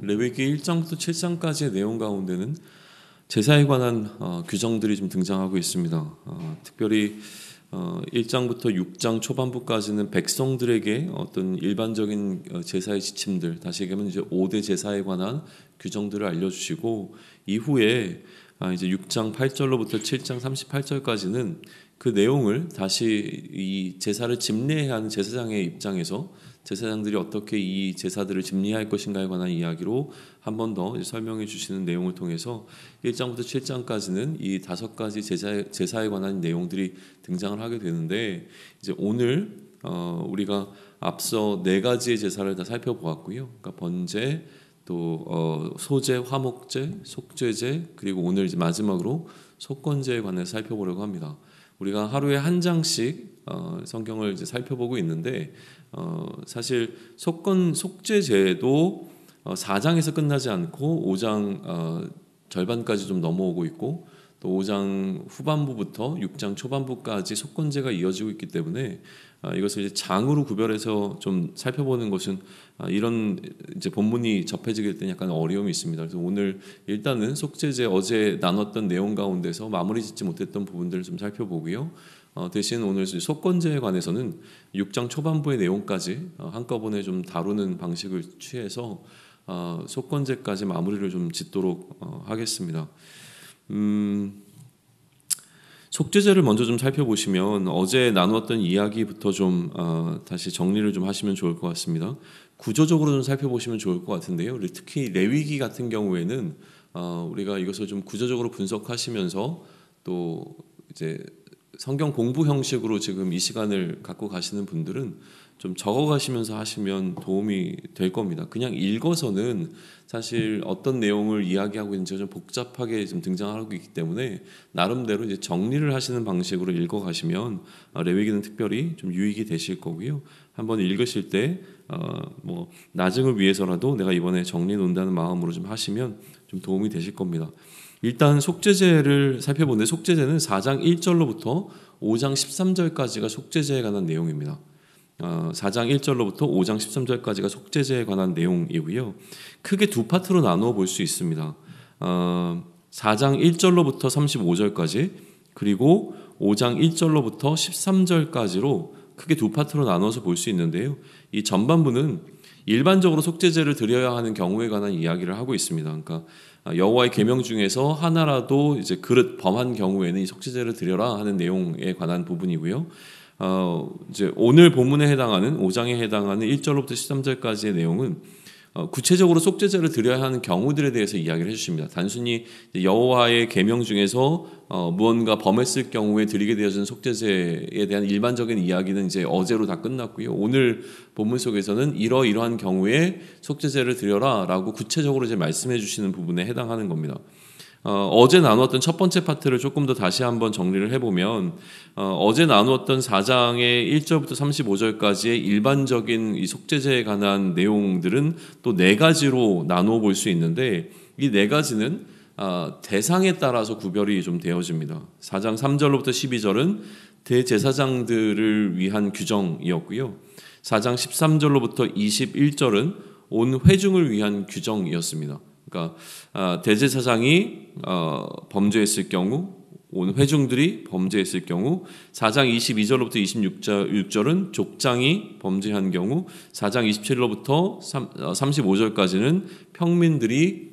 레위기 1장부터 7장까지의 내용 가운데는 제사에 관한 규정들이 좀 등장하고 있습니다. 특별히 1장부터 6장 초반부까지는 백성들에게 어떤 일반적인 제사의 지침들, 다시 얘기하면 이제 5대 제사에 관한 규정들을 알려주시고, 이후에 이제 6장 8절로부터 7장 38절까지는 그 내용을 다시 이 제사를 집례해야 하는 제사장의 입장에서 제사장들이 어떻게 이 제사들을 집례할 것인가에 관한 이야기로 한 번 더 설명해 주시는 내용을 통해서 1장부터 7장까지는 이 5가지 제사에 관한 내용들이 등장을 하게 되는데, 이제 오늘 우리가 앞서 4가지의 제사를 다 살펴보았고요. 그러니까 번제, 또 소제, 화목제, 속죄제, 그리고 오늘 이제 마지막으로 속건제에 관해서 살펴보려고 합니다. 우리가 하루에 한 장씩 성경을 이제 살펴보고 있는데, 사실 속죄제도 4장에서 끝나지 않고 5장 절반까지 좀 넘어오고 있고, 또 5장 후반부부터 6장 초반부까지 속건제가 이어지고 있기 때문에 이것을 이제 장으로 구별해서 좀 살펴보는 것은 이런 이제 본문이 접해지게 될 때는 약간 어려움이 있습니다. 그래서 오늘 일단은 속죄제 어제 나눴던 내용 가운데서 마무리 짓지 못했던 부분들을 좀 살펴보고요. 대신 오늘 속건제에 관해서는 6장 초반부의 내용까지 한꺼번에 좀 다루는 방식을 취해서 속건제까지 마무리를 좀 짓도록 하겠습니다. 속죄제를 먼저 좀 살펴보시면 어제 나누었던 이야기부터 좀 다시 정리를 좀 하시면 좋을 것 같습니다. 구조적으로 좀 살펴보시면 좋을 것 같은데요. 특히 레위기 같은 경우에는 우리가 이것을 좀 구조적으로 분석하시면서 또 이제 성경 공부 형식으로 지금 이 시간을 갖고 가시는 분들은 좀 적어가시면서 하시면 도움이 될 겁니다. 그냥 읽어서는 사실 어떤 내용을 이야기하고 있는지 좀 복잡하게 좀 등장하고 있기 때문에 나름대로 이제 정리를 하시는 방식으로 읽어가시면 레위기는 특별히 좀 유익이 되실 거고요. 한번 읽으실 때 뭐 나중을 위해서라도 내가 이번에 정리해 놓는다는 마음으로 좀 하시면 좀 도움이 되실 겁니다. 일단 속죄제를 살펴보는데, 속죄제는 4장 1절로부터 5장 13절까지가 속죄제에 관한 내용입니다. 4장 1절로부터 5장 13절까지가 속죄제에 관한 내용이고요. 크게 두 파트로 나누어 볼 수 있습니다. 4장 1절로부터 35절까지, 그리고 5장 1절로부터 13절까지로 크게 두 파트로 나눠서 볼 수 있는데요. 이 전반부는 일반적으로 속죄제를 드려야 하는 경우에 관한 이야기를 하고 있습니다. 그러니까 여호와의 계명 중에서 하나라도 이제 그릇 범한 경우에는 이 속죄제를 드려라 하는 내용에 관한 부분이고요. 이제 오늘 본문에 해당하는 5장에 해당하는 1절로부터 13절까지의 내용은 구체적으로 속죄제를 드려야 하는 경우들에 대해서 이야기를 해주십니다. 단순히 여호와의 계명 중에서 무언가 범했을 경우에 드리게 되어진 속죄제에 대한 일반적인 이야기는 이제 어제로 다 끝났고요. 오늘 본문 속에서는 이러이러한 경우에 속죄제를 드려라라고 구체적으로 이제 말씀해 주시는 부분에 해당하는 겁니다. 어제 나누었던 첫 번째 파트를 조금 더 다시 한번 정리를 해보면, 어제 나누었던 4장의 1절부터 35절까지의 일반적인 이 속죄제에 관한 내용들은 또 4가지로 나누어 볼 수 있는데, 이 4가지는 대상에 따라서 구별이 좀 되어집니다. 4장 3절로부터 12절은 대제사장들을 위한 규정이었고요. 4장 13절로부터 21절은 온 회중을 위한 규정이었습니다. 그러니까 대제사장이 범죄했을 경우, 온 회중들이 범죄했을 경우, 4장 22절로부터 26절은 족장이 범죄한 경우, 4장 27절로부터 35절까지는 평민들이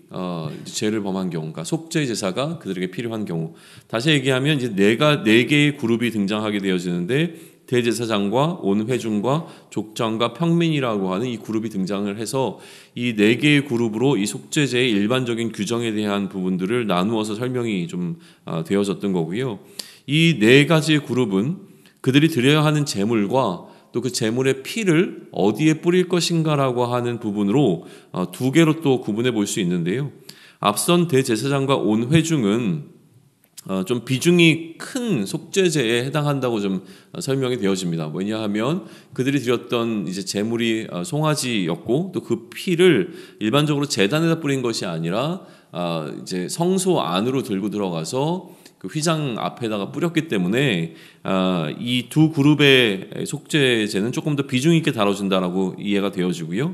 죄를 범한 경우, 그러니까 속죄 제사가 그들에게 필요한 경우. 다시 얘기하면 이제 네 개의 그룹이 등장하게 되어지는데, 대제사장과 온 회중과 족장과 평민이라고 하는 이 그룹이 등장을 해서 이 4개의 그룹으로 이 속죄제의 일반적인 규정에 대한 부분들을 나누어서 설명이 좀 되어졌던 거고요. 이 4가지의 그룹은 그들이 드려야 하는 제물과 또 그 제물의 피를 어디에 뿌릴 것인가라고 하는 부분으로 2개로 또 구분해 볼 수 있는데요. 앞선 대제사장과 온 회중은 좀 비중이 큰 속죄제에 해당한다고 좀 설명이 되어집니다. 왜냐하면 그들이 드렸던 이제 제물이 송아지였고, 또 그 피를 일반적으로 제단에다 뿌린 것이 아니라 이제 성소 안으로 들고 들어가서 그 휘장 앞에다가 뿌렸기 때문에 이 두 그룹의 속죄제는 조금 더 비중 있게 다뤄진다라고 이해가 되어지고요.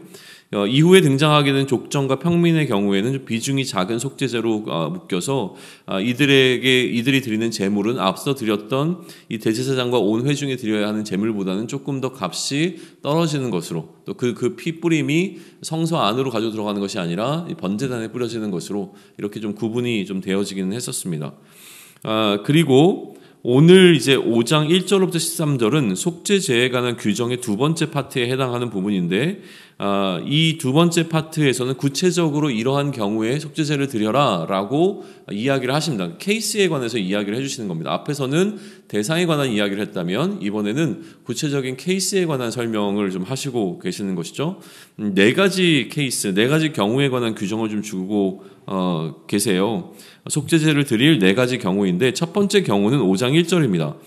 이후에 등장하게 된 족정과 평민의 경우에는 비중이 작은 속죄제로 묶여서 이들이 드리는 제물은 앞서 드렸던 이 대제사장과 온 회중이 드려야 하는 제물보다는 조금 더 값이 떨어지는 것으로, 또 그 피 뿌림이 성소 안으로 가져 들어가는 것이 아니라 번제단에 뿌려지는 것으로 이렇게 좀 구분이 좀 되어지기는 했었습니다. 그리고 오늘 이제 5장 1절부터 13절은 속죄제에 관한 규정의 두 번째 파트에 해당하는 부분인데, 이 두 번째 파트에서는 구체적으로 이러한 경우에 속죄제를 드려라 라고 이야기를 하십니다. 케이스에 관해서 이야기를 해주시는 겁니다. 앞에서는 대상에 관한 이야기를 했다면 이번에는 구체적인 케이스에 관한 설명을 좀 하시고 계시는 것이죠. 네 가지 케이스, 네 가지 경우에 관한 규정을 좀 주고 계세요. 속죄제를 드릴 네 가지 경우인데, 첫 번째 경우는 5장 1절입니다.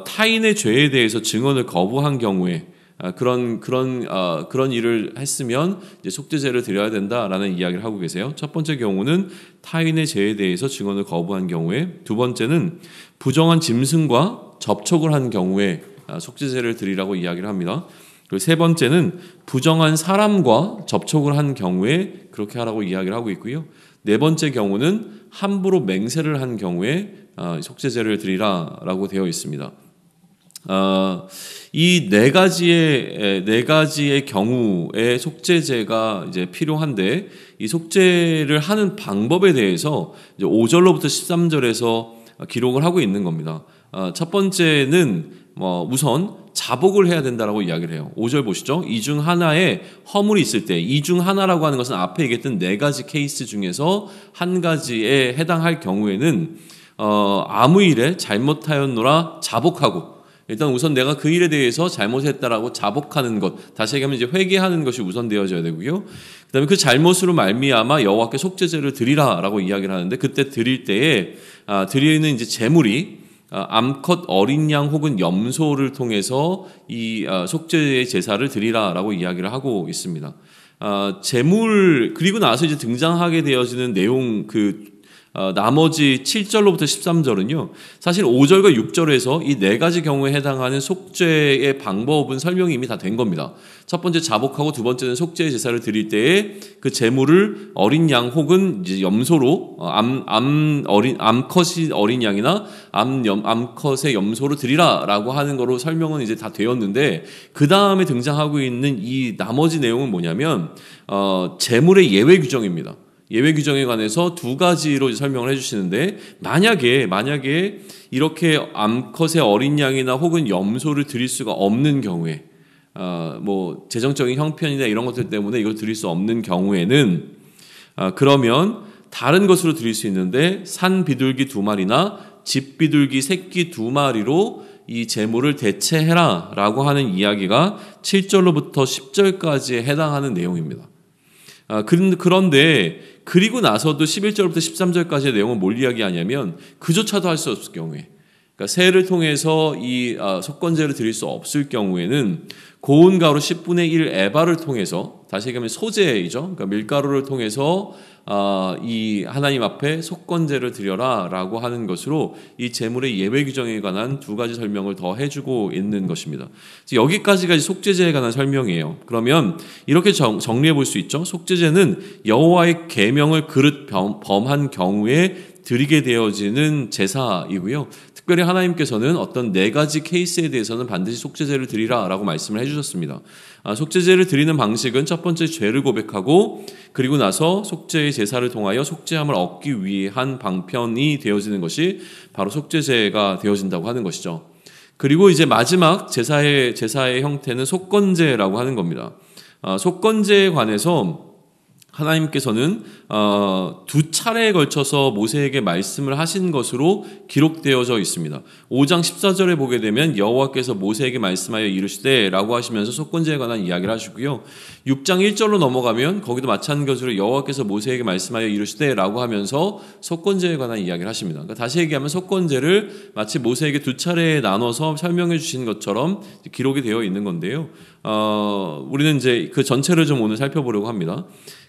타인의 죄에 대해서 증언을 거부한 경우에 그런 일을 했으면 이제 속죄제를 드려야 된다라는 이야기를 하고 계세요. 첫 번째 경우는 타인의 죄에 대해서 증언을 거부한 경우에, 두 번째는 부정한 짐승과 접촉을 한 경우에 속죄제를 드리라고 이야기를 합니다. 그리고 세 번째는 부정한 사람과 접촉을 한 경우에 그렇게 하라고 이야기를 하고 있고요. 네 번째 경우는 함부로 맹세를 한 경우에 속죄제를 드리라라고 되어 있습니다. 이 네 가지의 경우에 속죄제가 이제 필요한데, 이 속죄를 하는 방법에 대해서 이제 5절로부터 13절에서 기록을 하고 있는 겁니다. 첫 번째는 우선 자복을 해야 된다라고 이야기를 해요. 5절 보시죠. 이 중 하나에 허물이 있을 때, 이 중 하나라고 하는 것은 앞에 얘기했던 네 가지 케이스 중에서 한 가지에 해당할 경우에는 아무 일에 잘못하였노라 자복하고, 일단 우선 내가 그 일에 대해서 잘못했다라고 자복하는 것, 다시 얘기하면 이제 회개하는 것이 우선되어져야 되고요. 그다음에 그 잘못으로 말미암아 여호와께 속죄제를 드리라라고 이야기를 하는데, 그때 드릴 때에 드리는 이제 제물이 암컷 어린 양 혹은 염소를 통해서 이 속죄의 제사를 드리라라고 이야기를 하고 있습니다. 제물, 그리고 나서 이제 등장하게 되어지는 내용, 나머지 7절로부터 13절은요, 사실 5절과 6절에서 이 네 가지 경우에 해당하는 속죄의 방법은 설명이 이미 다 된 겁니다. 첫 번째 자복하고, 두 번째는 속죄의 제사를 드릴 때에 그 제물을 어린 양 혹은 이제 염소로, 암컷이 어린 양이나 암컷의 염소로 드리라라고 하는 거로 설명은 이제 다 되었는데, 그 다음에 등장하고 있는 이 나머지 내용은 뭐냐면 제물의 예외 규정입니다. 예외 규정에 관해서 두 가지로 설명을 해주시는데, 만약에 이렇게 암컷의 어린 양이나 혹은 염소를 드릴 수가 없는 경우에, 재정적인 형편이나 이런 것들 때문에 이걸 드릴 수 없는 경우에는, 그러면 다른 것으로 드릴 수 있는데, 산 비둘기 2마리나 집 비둘기 새끼 2마리로 이 제물을 대체해라 라고 하는 이야기가 7절로부터 10절까지에 해당하는 내용입니다. 그런데 그리고 나서도 11절부터 13절까지의 내용은 뭘 이야기하냐면, 그조차도 할 수 없을 경우에, 그러니까 새를 통해서 이 속건제를 드릴 수 없을 경우에는 고운 가루 10분의 1 에바를 통해서, 다시 얘기하면 소제이죠. 그러니까 밀가루를 통해서 이 하나님 앞에 속건제를 드려라라고 하는 것으로 이 제물의 예외 규정에 관한 두 가지 설명을 더 해주고 있는 것입니다. 여기까지가 속죄제에 관한 설명이에요. 그러면 이렇게 정리해 볼 수 있죠. 속죄제는 여호와의 계명을 그릇 범한 경우에 드리게 되어지는 제사이고요. 특별히 하나님께서는 어떤 네 가지 케이스에 대해서는 반드시 속죄제를 드리라라고 말씀을 해주셨습니다. 속죄제를 드리는 방식은 첫 번째 죄를 고백하고, 그리고 나서 속죄의 제사를 통하여 속죄함을 얻기 위한 방편이 되어지는 것이 바로 속죄제가 되어진다고 하는 것이죠. 그리고 이제 마지막 제사의 형태는 속건제라고 하는 겁니다. 속건제에 관해서 하나님께서는 두 차례에 걸쳐서 모세에게 말씀을 하신 것으로 기록되어져 있습니다. 5장 14절에 보게 되면 여호와께서 모세에게 말씀하여 이르시되 라고 하시면서 속건제에 관한 이야기를 하시고요. 6장 1절로 넘어가면 거기도 마찬가지로 여호와께서 모세에게 말씀하여 이르시되 라고 하면서 속건제에 관한 이야기를 하십니다. 그러니까 다시 얘기하면 속건제를 마치 모세에게 두 차례에 나눠서 설명해 주신 것처럼 기록이 되어 있는 건데요. 우리는 이제 그 전체를 좀 오늘 살펴보려고 합니다.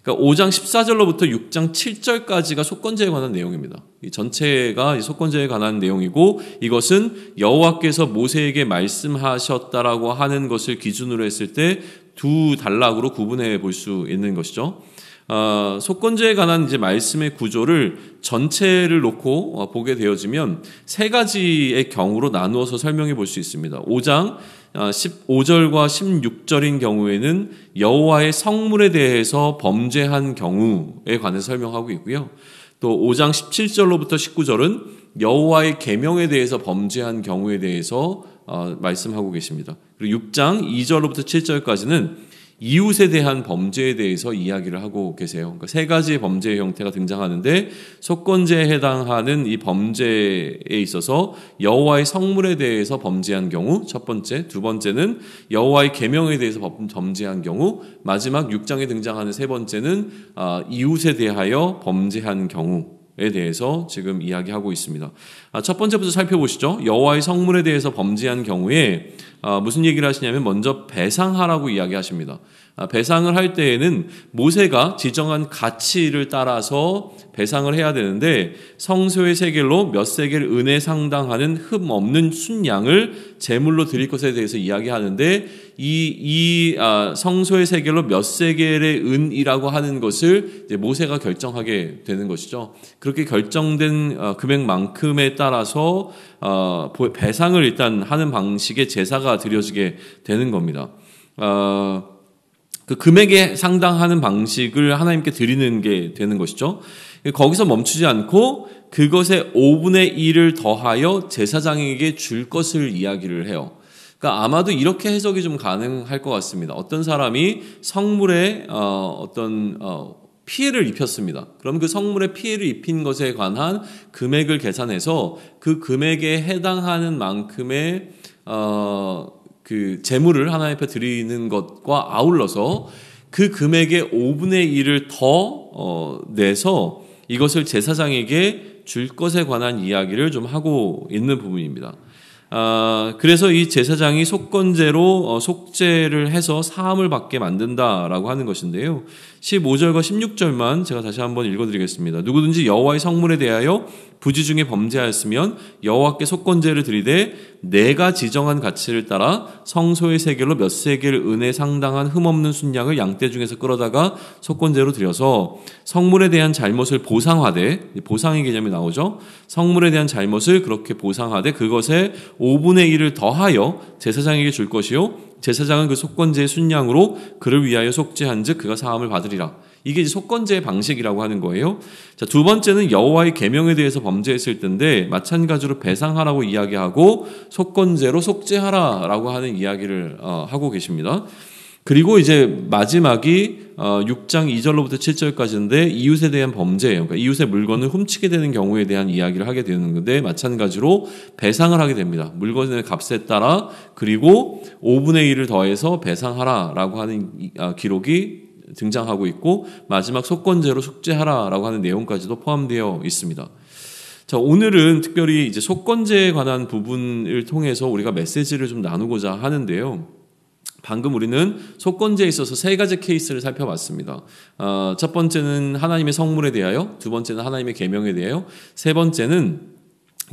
그러니까 5장 14절로부터 6장 7절까지가 속건제에 관한 내용입니다. 이 전체가 속건제에 관한 내용이고 이것은 여호와께서 모세에게 말씀하셨다라고 하는 것을 기준으로 했을 때 두 단락으로 구분해 볼 수 있는 것이죠. 속건제에 관한 이제 말씀의 구조를 전체를 놓고 보게 되어지면 세 가지의 경우로 나누어서 설명해 볼 수 있습니다. 5장 15절과 16절인 경우에는 여호와의 성물에 대해서 범죄한 경우에 관해서 설명하고 있고요. 또 5장 17절로부터 19절은 여호와의 계명에 대해서 범죄한 경우에 대해서 말씀하고 계십니다. 그리고 6장 2절로부터 7절까지는 이웃에 대한 범죄에 대해서 이야기를 하고 계세요. 그러니까 세 가지의 범죄의 형태가 등장하는데 속건제에 해당하는 이 범죄에 있어서 여호와의 성물에 대해서 범죄한 경우 첫 번째, 두 번째는 여호와의 계명에 대해서 범죄한 경우, 마지막 6장에 등장하는 세 번째는 이웃에 대하여 범죄한 경우에 대해서 지금 이야기하고 있습니다. 첫 번째부터 살펴보시죠. 여호와의 성물에 대해서 범죄한 경우에 무슨 얘기를 하시냐면 먼저 배상하라고 이야기하십니다. 배상을 할 때에는 모세가 지정한 가치를 따라서 배상을 해야 되는데 성소의 세겔로 몇 세겔 은에 상당하는 흠 없는 순양을 제물로 드릴 것에 대해서 이야기하는데 이 성소의 세겔로 몇 세겔의 은이라고 하는 것을 이제 모세가 결정하게 되는 것이죠. 그렇게 결정된 금액만큼에 따라서 배상을 일단 하는 방식의 제사가 드려지게 되는 겁니다. 그 금액에 상당하는 방식을 하나님께 드리는 게 되는 것이죠. 거기서 멈추지 않고 그것의 5분의 1을 더하여 제사장에게 줄 것을 이야기를 해요. 그러니까 아마도 이렇게 해석이 좀 가능할 것 같습니다. 어떤 사람이 성물에 피해를 입혔습니다. 그럼 그 성물에 피해를 입힌 것에 관한 금액을 계산해서 그 금액에 해당하는 만큼의 그 제물을 하나님 앞에 드리는 것과 아울러서 그 금액의 5분의 1을 더 내서 이것을 제사장에게 줄 것에 관한 이야기를 좀 하고 있는 부분입니다. 그래서 이 제사장이 속건제로 속죄를 해서 사함을 받게 만든다라고 하는 것인데요. 15절과 16절만 제가 다시 한번 읽어드리겠습니다. 누구든지 여호와의 성물에 대하여 부지 중에 범죄하였으면 여호와께 속건제를 드리되 내가 지정한 가치를 따라 성소의 세겔로 몇 세겔 은에 상당한 흠없는 순양을 양떼 중에서 끌어다가 속건제로 드려서 성물에 대한 잘못을 보상하되, 보상의 개념이 나오죠. 성물에 대한 잘못을 그렇게 보상하되 그것에 5분의 1을 더하여 제사장에게 줄 것이요 제사장은 그 속건제의 순양으로 그를 위하여 속죄한즉 그가 사함을 받으리라. 이게 이제 속건제의 방식이라고 하는 거예요. 자, 두 번째는 여호와의 계명에 대해서 범죄했을 때인데 마찬가지로 배상하라고 이야기하고 속건제로 속죄하라라고 하는 이야기를 하고 계십니다. 그리고 이제 마지막이 6장 2절로부터 7절까지인데 이웃에 대한 범죄예요. 그러니까 이웃의 물건을 훔치게 되는 경우에 대한 이야기를 하게 되는 건데 마찬가지로 배상을 하게 됩니다. 물건의 값에 따라 그리고 5분의 1을 더해서 배상하라라고 하는 기록이 등장하고 있고 마지막 속건제로 속죄하라라고 하는 내용까지도 포함되어 있습니다. 자, 오늘은 특별히 이제 속건제에 관한 부분을 통해서 우리가 메시지를 좀 나누고자 하는데요. 방금 우리는 속건제에 있어서 세 가지 케이스를 살펴봤습니다. 첫 번째는 하나님의 성물에 대하여, 두 번째는 하나님의 계명에 대하여, 세 번째는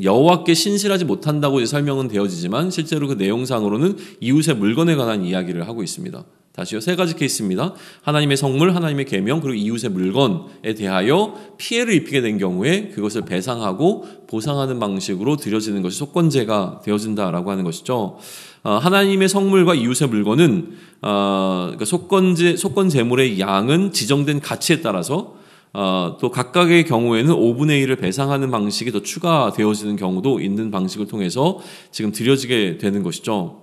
여호와께 신실하지 못한다고 이제 설명은 되어지지만 실제로 그 내용상으로는 이웃의 물건에 관한 이야기를 하고 있습니다. 다시요, 세 가지 케이스입니다. 하나님의 성물, 하나님의 계명, 그리고 이웃의 물건에 대하여 피해를 입히게 된 경우에 그것을 배상하고 보상하는 방식으로 드려지는 것이 속건제가 되어진다라고 하는 것이죠. 하나님의 성물과 이웃의 물건은 그러니까 속건 제물의 양은 지정된 가치에 따라서 또 각각의 경우에는 5분의 1을 배상하는 방식이 더 추가되어지는 경우도 있는 방식을 통해서 지금 드려지게 되는 것이죠.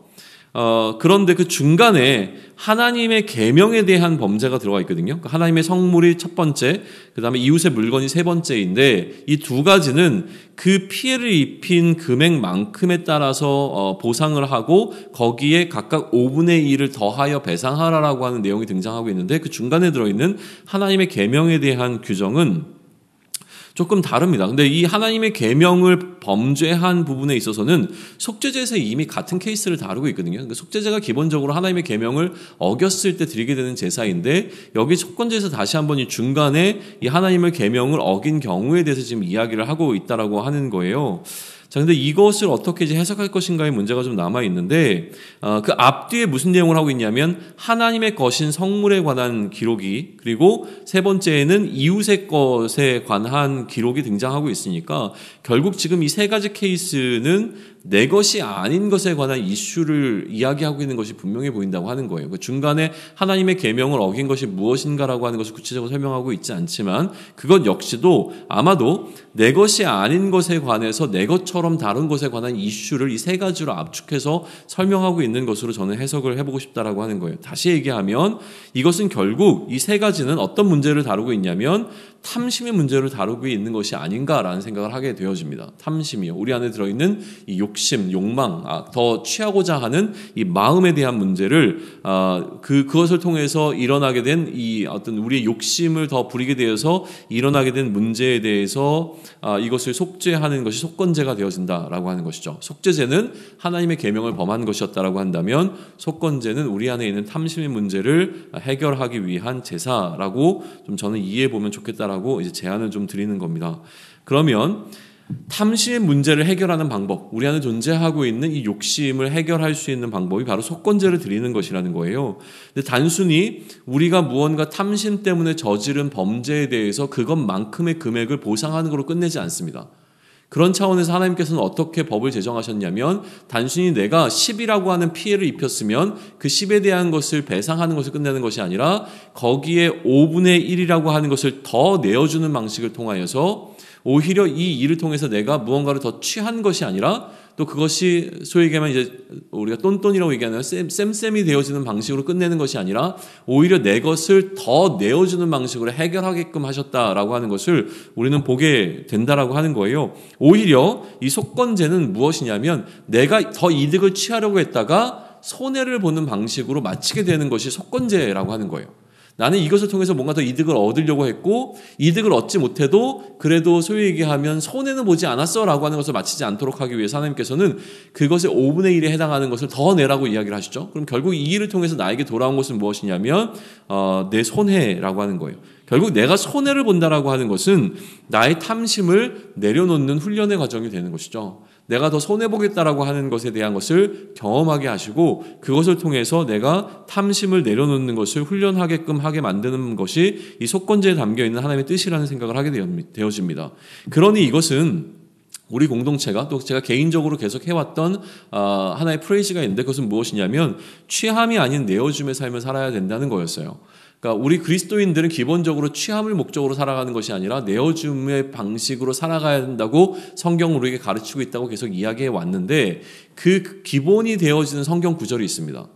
그런데 그 중간에 하나님의 계명에 대한 범죄가 들어가 있거든요. 그러니까 하나님의 성물이 첫 번째, 그 다음에 이웃의 물건이 세 번째인데 이 두 가지는 그 피해를 입힌 금액만큼에 따라서 보상을 하고 거기에 각각 5분의 1을 더하여 배상하라라고 하는 내용이 등장하고 있는데 그 중간에 들어있는 하나님의 계명에 대한 규정은 조금 다릅니다. 근데 이 하나님의 계명을 범죄한 부분에 있어서는 속죄제에서 이미 같은 케이스를 다루고 있거든요. 그러니까 속죄제가 기본적으로 하나님의 계명을 어겼을 때 드리게 되는 제사인데 여기 속건제에서 다시 한번 이 중간에 이 하나님의 계명을 어긴 경우에 대해서 지금 이야기를 하고 있다라고 하는 거예요. 자, 근데 이것을 어떻게 이제 해석할 것인가의 문제가 좀 남아 있는데, 그 앞뒤에 무슨 내용을 하고 있냐면, 하나님의 것인 성물에 관한 기록이, 그리고 세 번째에는 이웃의 것에 관한 기록이 등장하고 있으니까, 결국 지금 이 세 가지 케이스는 내 것이 아닌 것에 관한 이슈를 이야기하고 있는 것이 분명해 보인다고 하는 거예요. 그 중간에 하나님의 계명을 어긴 것이 무엇인가라고 하는 것을 구체적으로 설명하고 있지 않지만 그것 역시도 아마도 내 것이 아닌 것에 관해서 내 것처럼 다른 것에 관한 이슈를 이 세 가지로 압축해서 설명하고 있는 것으로 저는 해석을 해보고 싶다라고 하는 거예요. 다시 얘기하면 이것은 결국 이 세 가지는 어떤 문제를 다루고 있냐면 탐심의 문제를 다루고 있는 것이 아닌가라는 생각을 하게 되어집니다. 탐심이요. 우리 안에 들어있는 이 욕심, 욕망, 더 취하고자 하는 이 마음에 대한 문제를 그것을 통해서 일어나게 된 이 어떤 우리의 욕심을 더 부리게 되어서 일어나게 된 문제에 대해서 이것을 속죄하는 것이 속건제가 되어진다라고 하는 것이죠. 속죄제는 하나님의 계명을 범한 것이었다라고 한다면 속건제는 우리 안에 있는 탐심의 문제를 해결하기 위한 제사라고 좀 저는 이해해 보면 좋겠다라고 이제 제안을 좀 드리는 겁니다. 그러면 탐심의 문제를 해결하는 방법, 우리 안에 존재하고 있는 이 욕심을 해결할 수 있는 방법이 바로 속건제를 드리는 것이라는 거예요. 근데 단순히 우리가 무언가 탐심 때문에 저지른 범죄에 대해서 그것만큼의 금액을 보상하는 것으로 끝내지 않습니다. 그런 차원에서 하나님께서는 어떻게 법을 제정하셨냐면 단순히 내가 10이라고 하는 피해를 입혔으면 그 10에 대한 것을 배상하는 것을 끝내는 것이 아니라 거기에 5분의 1이라고 하는 것을 더 내어주는 방식을 통하여서 오히려 이 일을 통해서 내가 무언가를 더 취한 것이 아니라 또 그것이 소위 얘기하면 이제 우리가 똔똔이라고 얘기하는 쌤쌤이 되어지는 방식으로 끝내는 것이 아니라 오히려 내 것을 더 내어주는 방식으로 해결하게끔 하셨다라고 하는 것을 우리는 보게 된다라고 하는 거예요. 오히려 이 속건제는 무엇이냐면 내가 더 이득을 취하려고 했다가 손해를 보는 방식으로 마치게 되는 것이 속건제라고 하는 거예요. 나는 이것을 통해서 뭔가 더 이득을 얻으려고 했고 이득을 얻지 못해도 그래도 소위 얘기하면 손해는 보지 않았어 라고 하는 것을 마치지 않도록 하기 위해서 하나님께서는 그것의 5분의 1에 해당하는 것을 더 내라고 이야기를 하시죠. 그럼 결국 이 일을 통해서 나에게 돌아온 것은 무엇이냐면 내 손해라고 하는 거예요. 결국 내가 손해를 본다라고 하는 것은 나의 탐심을 내려놓는 훈련의 과정이 되는 것이죠. 내가 더 손해보겠다라고 하는 것에 대한 것을 경험하게 하시고 그것을 통해서 내가 탐심을 내려놓는 것을 훈련하게끔 하게 만드는 것이 이 속건제에 담겨있는 하나님의 뜻이라는 생각을 하게 되어집니다. 그러니 이것은 우리 공동체가 또 제가 개인적으로 계속 해왔던 하나의 프레이즈가 있는데 그것은 무엇이냐면 취함이 아닌 내어줌의 삶을 살아야 된다는 거였어요. 그러니까 우리 그리스도인들은 기본적으로 취함을 목적으로 살아가는 것이 아니라 내어줌의 방식으로 살아가야 된다고 성경은 우리에게 가르치고 있다고 계속 이야기해 왔는데 그 기본이 되어지는 성경 구절이 있습니다.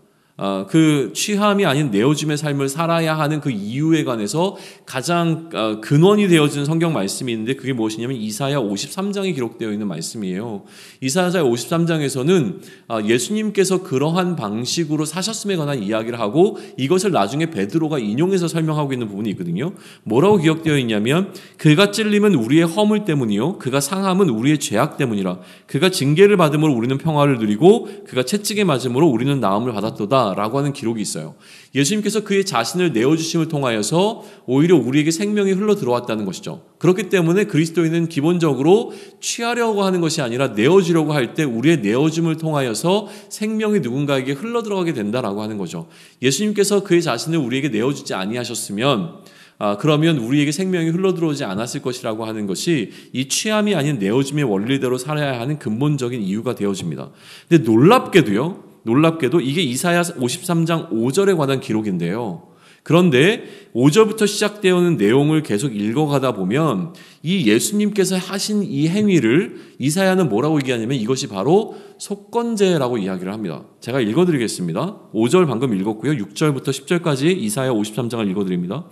그 취함이 아닌 내어줌의 삶을 살아야 하는 그 이유에 관해서 가장 근원이 되어지는 성경 말씀이 있는데 그게 무엇이냐면 이사야 53장에 기록되어 있는 말씀이에요. 이사야 53장에서는 예수님께서 그러한 방식으로 사셨음에 관한 이야기를 하고 이것을 나중에 베드로가 인용해서 설명하고 있는 부분이 있거든요. 뭐라고 기록되어 있냐면 그가 찔림은 우리의 허물 때문이요 그가 상함은 우리의 죄악 때문이라 그가 징계를 받음으로 우리는 평화를 누리고 그가 채찍에 맞음으로 우리는 나음을 받았도다 라고 하는 기록이 있어요. 예수님께서 그의 자신을 내어주심을 통하여서 오히려 우리에게 생명이 흘러 들어왔다는 것이죠. 그렇기 때문에 그리스도인은 기본적으로 취하려고 하는 것이 아니라 내어주려고 할 때 우리의 내어줌을 통하여서 생명이 누군가에게 흘러 들어가게 된다라고 하는 거죠. 예수님께서 그의 자신을 우리에게 내어주지 아니하셨으면 그러면 우리에게 생명이 흘러들어오지 않았을 것이라고 하는 것이 이 취함이 아닌 내어줌의 원리대로 살아야 하는 근본적인 이유가 되어집니다. 근데 놀랍게도 이게 이사야 53장 5절에 관한 기록인데요. 그런데 5절부터 시작되어 있는 내용을 계속 읽어가다 보면 이 예수님께서 하신 이 행위를 이사야는 뭐라고 얘기하냐면 이것이 바로 속건제라고 이야기를 합니다. 제가 읽어드리겠습니다. 5절 방금 읽었고요. 6절부터 10절까지 이사야 53장을 읽어드립니다.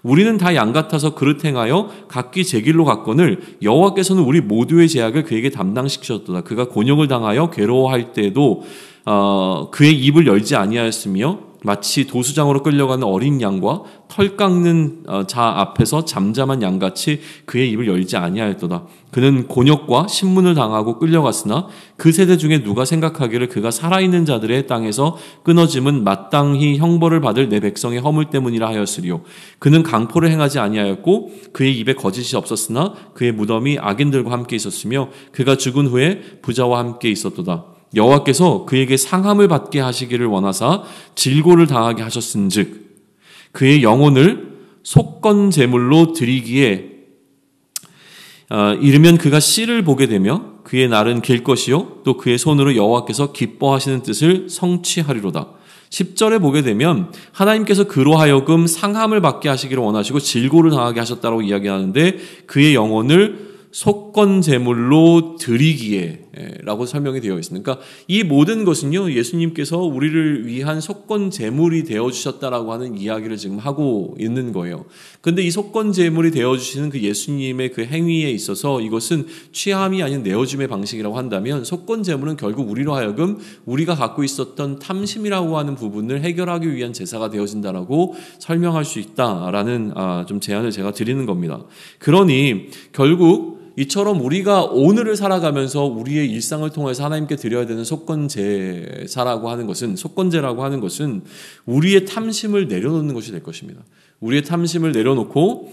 우리는 다 양 같아서 그릇 행하여 각기 제 길로 갔거늘 여호와께서는 우리 모두의 죄악을 그에게 담당시키셨도다. 그가 곤욕을 당하여 괴로워할 때도 그의 입을 열지 아니하였으며 마치 도수장으로 끌려가는 어린 양과 털 깎는 자 앞에서 잠잠한 양같이 그의 입을 열지 아니하였도다. 그는 곤욕과 신문을 당하고 끌려갔으나 그 세대 중에 누가 생각하기를 그가 살아있는 자들의 땅에서 끊어짐은 마땅히 형벌을 받을 내 백성의 허물 때문이라 하였으리요. 그는 강포를 행하지 아니하였고 그의 입에 거짓이 없었으나 그의 무덤이 악인들과 함께 있었으며 그가 죽은 후에 부자와 함께 있었도다. 여호와께서 그에게 상함을 받게 하시기를 원하사 질고를 당하게 하셨은즉 그의 영혼을 속건 제물로 드리기에 이르면 그가 씨를 보게 되며 그의 날은 길 것이요 또 그의 손으로 여호와께서 기뻐하시는 뜻을 성취하리로다. 10절에 보게 되면 하나님께서 그로 하여금 상함을 받게 하시기를 원하시고 질고를 당하게 하셨다고 이야기하는데 그의 영혼을 속건 제물로 드리기에 라고 설명이 되어 있습니다. 그러니까 이 모든 것은요, 예수님께서 우리를 위한 속건 제물이 되어주셨다라고 하는 이야기를 지금 하고 있는 거예요. 근데 이 속건 제물이 되어주시는 그 예수님의 그 행위에 있어서 이것은 취함이 아닌 내어줌의 방식이라고 한다면 속건 제물은 결국 우리로 하여금 우리가 갖고 있었던 탐심이라고 하는 부분을 해결하기 위한 제사가 되어진다라고 설명할 수 있다라는 좀 제안을 제가 드리는 겁니다. 그러니 결국 이처럼 우리가 오늘을 살아가면서 우리의 일상을 통해서 하나님께 드려야 되는 속건제사라고 하는 것은, 속건제라고 하는 것은 우리의 탐심을 내려놓는 것이 될 것입니다. 우리의 탐심을 내려놓고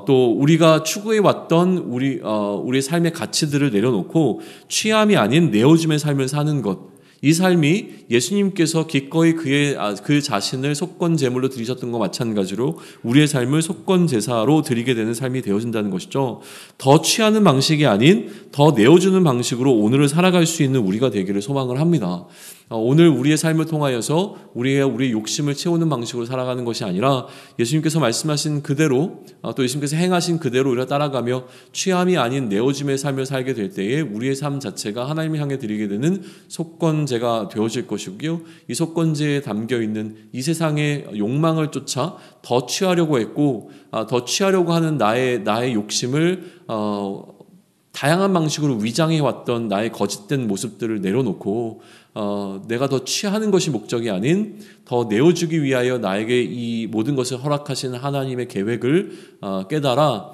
또 우리가 추구해 왔던 우리의 삶의 가치들을 내려놓고 취함이 아닌 내어짐의 삶을 사는 것, 이 삶이 예수님께서 기꺼이 그 자신을 속건 제물로 드리셨던 것과 마찬가지로 우리의 삶을 속건 제사로 드리게 되는 삶이 되어진다는 것이죠. 더 취하는 방식이 아닌 더 내어주는 방식으로 오늘을 살아갈 수 있는 우리가 되기를 소망을 합니다. 오늘 우리의 삶을 통하여서 우리의 욕심을 채우는 방식으로 살아가는 것이 아니라 예수님께서 말씀하신 그대로 또 예수님께서 행하신 그대로 우리가 따라가며 취함이 아닌 내어짐의 삶을 살게 될 때에 우리의 삶 자체가 하나님을 향해 드리게 되는 속건제가 되어질 것이고요. 이 속건제에 담겨있는 이 세상의 욕망을 쫓아 더 취하려고 했고 더 취하려고 하는 나의 욕심을 다양한 방식으로 위장해왔던 나의 거짓된 모습들을 내려놓고 내가 더 취하는 것이 목적이 아닌 더 내어주기 위하여 나에게 이 모든 것을 허락하신 하나님의 계획을 깨달아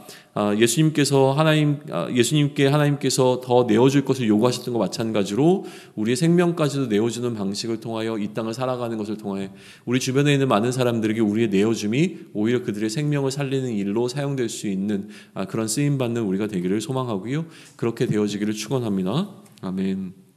예수님께 하나님께서 더 내어줄 것을 요구하셨던 것 마찬가지로 우리의 생명까지도 내어주는 방식을 통하여 이 땅을 살아가는 것을 통해 우리 주변에 있는 많은 사람들에게 우리의 내어줌이 오히려 그들의 생명을 살리는 일로 사용될 수 있는 그런 쓰임받는 우리가 되기를 소망하고요. 그렇게 되어지기를 축원합니다. 아멘.